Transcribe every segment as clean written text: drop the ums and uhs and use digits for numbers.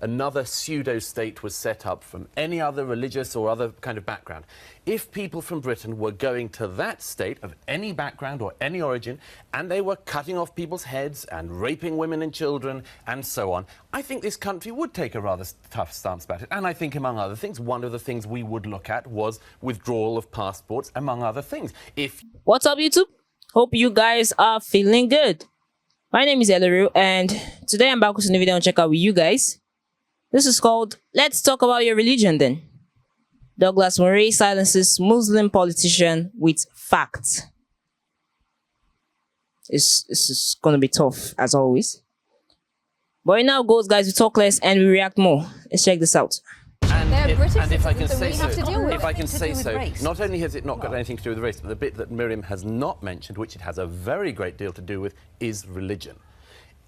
another pseudo-state was set up from any other religious or other kind of background. If people from Britain were going to that state of any background or any origin, and they were cutting off people's heads and raping women and children and so on, I think this country would take a rather tough stance about it. And I think, among other things, one of the things we would look at was withdrawal of passports, among other things. What's up, YouTube? Hope you guys are feeling good. My name is Elaru, and today I'm back with a new video and check out with you guys. This is called Let's Talk About Your Religion Then. Douglas Murray silences Muslim politician with facts. This is going to be tough, as always. But right now goes, guys, we talk less and we react more. Let's check this out. And if I can say so, not only has it not got anything to do with race, but the bit that Miriam has not mentioned, which it has a very great deal to do with, is religion.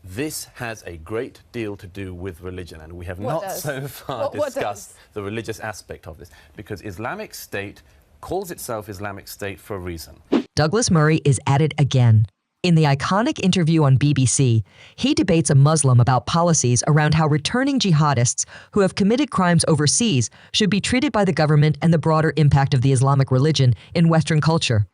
This has a great deal to do with religion, and we have not so far discussed the religious aspect of this, because Islamic State calls itself Islamic State for a reason. Douglas Murray is at it again. In the iconic interview on BBC, he debates a Muslim about policies around how returning jihadists who have committed crimes overseas should be treated by the government and the broader impact of the Islamic religion in Western culture.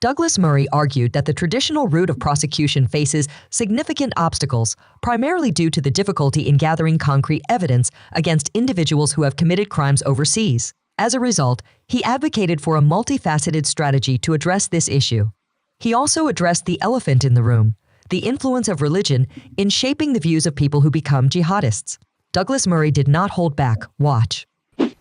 Douglas Murray argued that the traditional route of prosecution faces significant obstacles, primarily due to the difficulty in gathering concrete evidence against individuals who have committed crimes overseas. As a result, he advocated for a multifaceted strategy to address this issue. He also addressed the elephant in the room, the influence of religion in shaping the views of people who become jihadists. Douglas Murray did not hold back. Watch.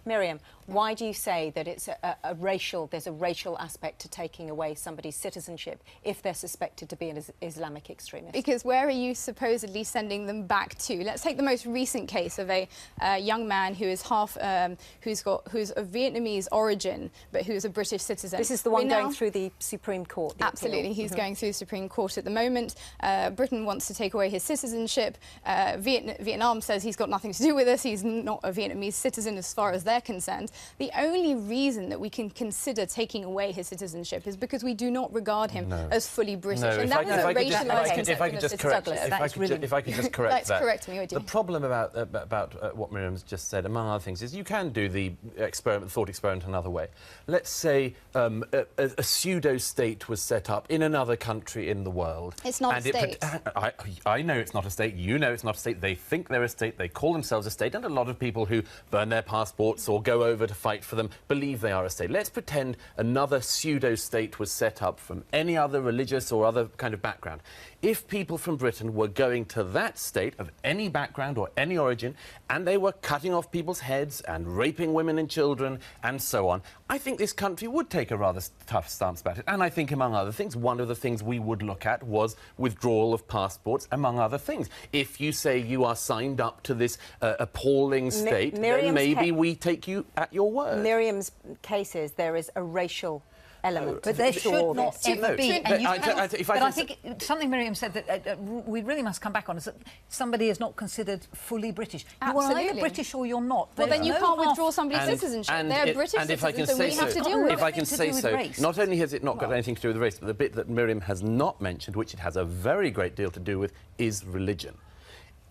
Miriam, why do you say that it's there's a racial aspect to taking away somebody's citizenship if they're suspected to be an Islamic extremist? Because where are you supposedly sending them back to? Let's take the most recent case of a young man who is who's of Vietnamese origin, but who is a British citizen. This is the one going through the Supreme Court. Absolutely, he's going through the Supreme Court at the moment. Britain wants to take away his citizenship. Vietnam says he's got nothing to do with this. He's not a Vietnamese citizen as far as they're concerned. The only reason that we can consider taking away his citizenship is because we do not regard him as fully British. And that is a racialised concept. If I could just correct that. That's correct me, would you? The problem about what Miriam's just said, among other things, is you can do the thought experiment another way. Let's say a pseudo-state was set up in another country in the world. It's not a state. I know it's not a state. You know it's not a state. They think they're a state. They call themselves a state. And a lot of people who burn their passports or go over to fight for them believe they are a state. Let's pretend another pseudo-state was set up from any other religious or other kind of background. If people from Britain were going to that state of any background or any origin, and they were cutting off people's heads and raping women and children and so on, I think this country would take a rather tough stance about it. And I think, among other things, one of the things we would look at was withdrawal of passports, among other things. If you say you are signed up to this appalling state, then maybe we take you at your word. Miriam's cases, there is a racial element. But there should not ever be. But I think something Miriam said that we really must come back on is that somebody is not considered fully British. Absolutely. You are either British or you're not. Well, then you can't withdraw somebody's citizenship. They're British citizens, and we have to deal with it. If I can say so, not only has it not got anything to do with race, but the bit that Miriam has not mentioned, which it has a very great deal to do with, is religion.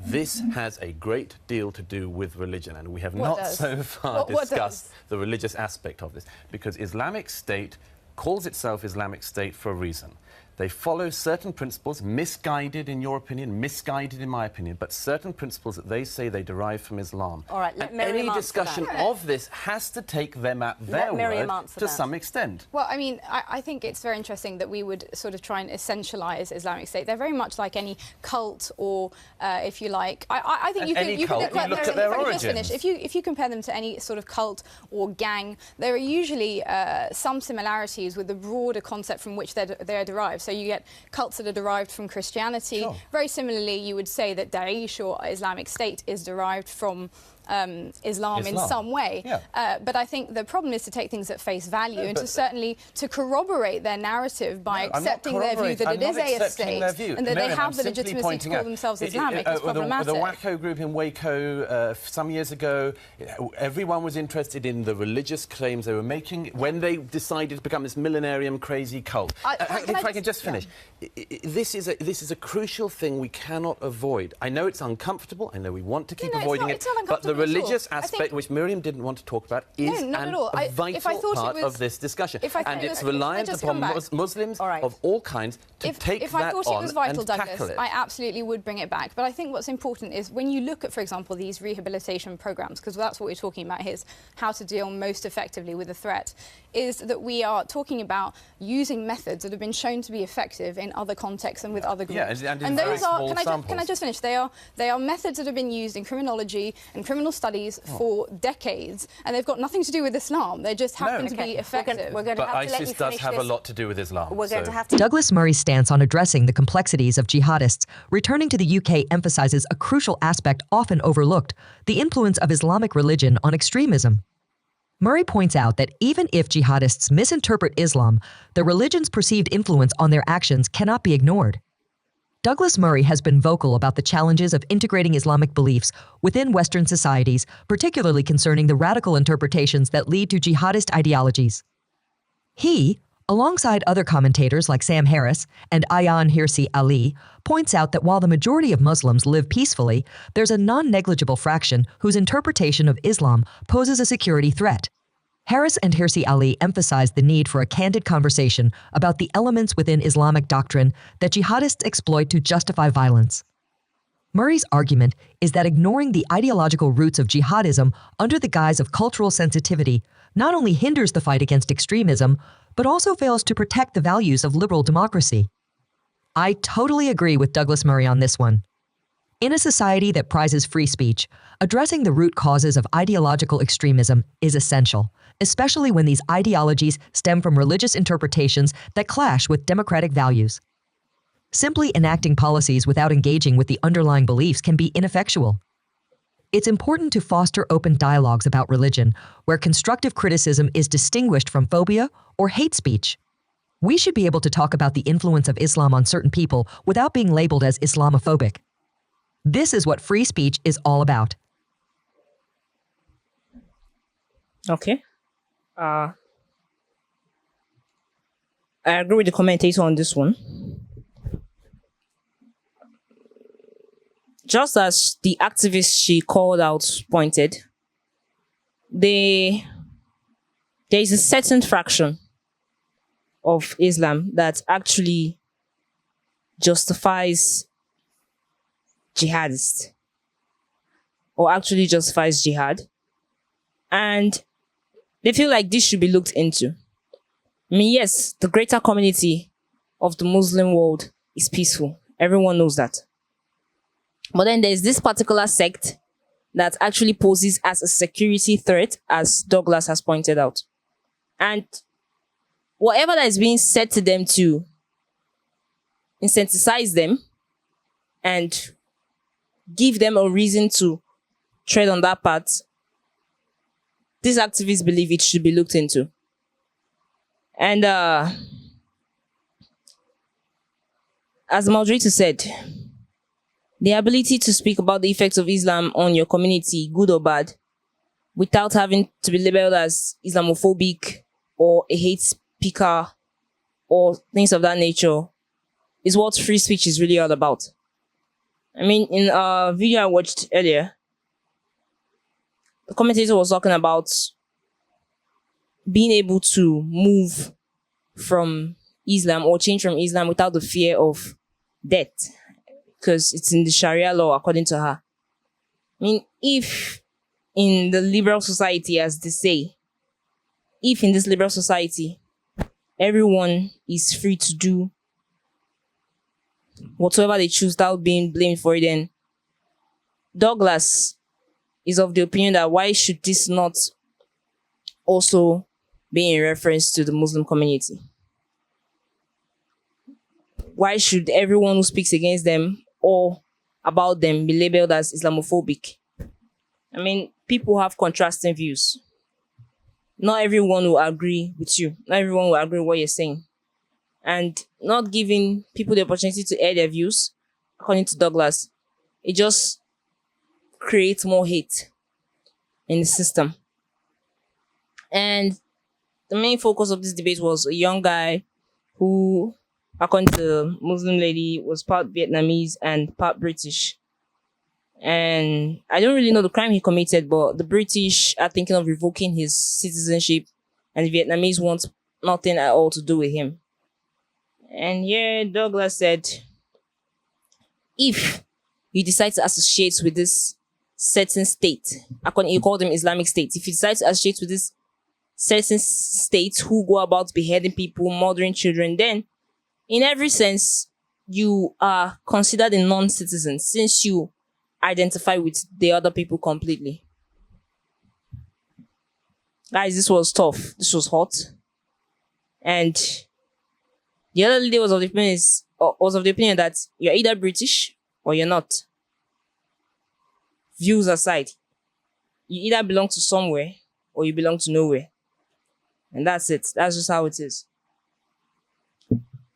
This has a great deal to do with religion, and we have not so far discussed the religious aspect of this, because Islamic State calls itself Islamic State for a reason. They follow certain principles, misguided in your opinion, misguided in my opinion, but certain principles that they say they derive from Islam. All right, let Miriam any discussion of this has to take them at their word to some extent. Well, I mean, I think it's very interesting that we would sort of try and essentialise Islamic State. They're very much like any cult or, if you like, I think you can look at their origins. If you compare them to any sort of cult or gang, there are usually some similarities with the broader concept from which they're derived. So you get cults that are derived from Christianity. Sure. Very similarly, you would say that Daesh or Islamic State is derived from Islam in some way. But I think the problem is to take things at face value and to corroborate their narrative by accepting their view that it is a state and that they have the legitimacy to call themselves Islamic. It's problematic. The Waco group in Waco some years ago, everyone was interested in the religious claims they were making when they decided to become this millenarium crazy cult. If I can just finish. This is a crucial thing we cannot avoid. I know it's uncomfortable. I know we want to keep avoiding it. But the religious aspect, which Miriam didn't want to talk about, is a vital part of this discussion. And it's reliant upon Muslims of all kinds to take that on and tackle it. If I thought it was vital, Douglas, I absolutely would bring it back. But I think what's important is when you look at, for example, these rehabilitation programs, because that's what we're talking about here, is how to deal most effectively with the threat, is that we are talking about using methods that have been shown to be effective in other contexts and with other groups. And those are, can I just finish? They are methods that have been used in criminology and criminal studies for decades, and they've got nothing to do with Islam. They just happen to be effective. But ISIS does have a lot to do with Islam. Douglas Murray's stance on addressing the complexities of jihadists returning to the UK emphasizes a crucial aspect often overlooked, the influence of Islamic religion on extremism. Murray points out that even if jihadists misinterpret Islam, the religion's perceived influence on their actions cannot be ignored. Douglas Murray has been vocal about the challenges of integrating Islamic beliefs within Western societies, particularly concerning the radical interpretations that lead to jihadist ideologies. He, alongside other commentators like Sam Harris and Ayaan Hirsi Ali, points out that while the majority of Muslims live peacefully, there's a non-negligible fraction whose interpretation of Islam poses a security threat. Harris and Hirsi Ali emphasized the need for a candid conversation about the elements within Islamic doctrine that jihadists exploit to justify violence. Murray's argument is that ignoring the ideological roots of jihadism under the guise of cultural sensitivity not only hinders the fight against extremism, but also fails to protect the values of liberal democracy. I totally agree with Douglas Murray on this one. In a society that prizes free speech, addressing the root causes of ideological extremism is essential, especially when these ideologies stem from religious interpretations that clash with democratic values. Simply enacting policies without engaging with the underlying beliefs can be ineffectual. It's important to foster open dialogues about religion, where constructive criticism is distinguished from phobia or hate speech. We should be able to talk about the influence of Islam on certain people without being labeled as Islamophobic. This is what free speech is all about. Okay. I agree with the commentator on this one. Just as the activist she called out pointed, there is a certain fraction of Islam that actually justifies jihadists or actually justifies jihad, and they feel like this should be looked into. I mean, yes, the greater community of the Muslim world is peaceful. Everyone knows that. But then there's this particular sect that actually poses as a security threat, as Douglas has pointed out. And whatever that is being said to them to incentivize them and give them a reason to tread on that path, these activists believe it should be looked into. And as the moderator said, the ability to speak about the effects of Islam on your community, good or bad, without having to be labeled as Islamophobic or a hate speaker or things of that nature, is what free speech is really all about. I mean, in a video I watched earlier, the commentator was talking about being able to move from Islam or change from Islam without the fear of death, because it's in the Sharia law, according to her. I mean, if in the liberal society, as they say, if in this liberal society, everyone is free to do whatsoever they choose without being blamed for it, then Douglas is of the opinion that why should this not also be in reference to the Muslim community? Why should everyone who speaks against them or about them be labeled as Islamophobic? I mean, people have contrasting views. Not everyone will agree with you. Not everyone will agree with what you're saying. And not giving people the opportunity to air their views, according to Douglas, it just creates more hate in the system. And the main focus of this debate was a young guy who, according to the Muslim lady, was part Vietnamese and part British. And I don't really know the crime he committed, but the British are thinking of revoking his citizenship, and the Vietnamese want nothing at all to do with him. And here Douglas said, if you decide to associate with this certain state, according, you call them Islamic states, if you decide to associate with this certain states who go about beheading people, murdering children, then in every sense you are considered a non-citizen, since you identify with the other people completely. Guys, this was tough. This was hot. And the other lady was of the opinion that you're either British or you're not. Views aside, you either belong to somewhere or you belong to nowhere. And that's it. That's just how it is.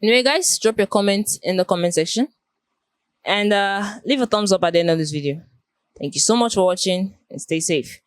Anyway, guys, drop your comment in the comment section. And leave a thumbs up at the end of this video. Thank you so much for watching and stay safe.